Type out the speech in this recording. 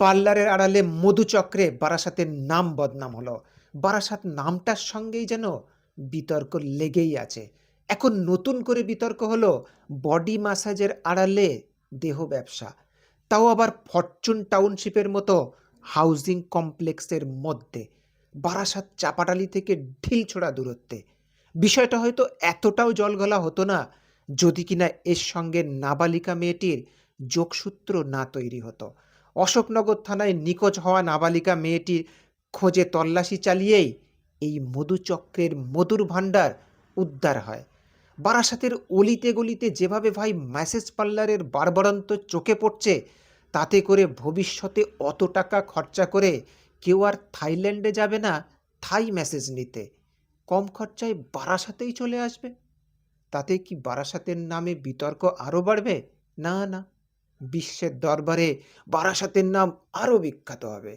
পার্লারের আড়ালে মধুচক্রে বারাসাতের নাম বদনাম হলো। বারাসাত নামটার সঙ্গেই যেন বিতর্ক লেগেই আছে। এখন নতুন করে বিতর্ক হলো বডি ম্যাসাজের আড়ালে দেহ ব্যবসা। তাও আবার ফরচুন টাউনশিপের মতো হাউজিং কমপ্লেক্সের মধ্যে। বারাসাত চাপাটালি থেকে ঢিলছোড়া দূরত্বে। বিষয়টা হয়তো এতটাও জলঘোলা হতো না যদি কিনা এর সঙ্গে নাবালিকা মেয়েটির যোগসূত্র না তৈরি হতো। অশোকনগর থানায় নিখোঁজ হওয়া নাবালিকা মেয়েটির খোঁজে তল্লাশি চালিয়েই এই মধুচক্রের মধুর ভাণ্ডার উদ্ধার হয়। বারাসাতের অলিতে গলিতে যেভাবে ভাই ম্যাসেজ পার্লারের বাড়বাড়ন্ত চোখে পড়ছে, তাতে করে ভবিষ্যতে অত টাকা খরচা করে কেউ আর থাইল্যান্ডে যাবে না থাই ম্যাসেজ নিতে। কম খরচায় বারাসাতেই চলে আসবে। তাতে কি বারাসাতের নামে বিতর্ক আরও বাড়বে? না, না। বিশ্বের দরবারে বারাসাতের নাম আরও বিখ্যাত হবে।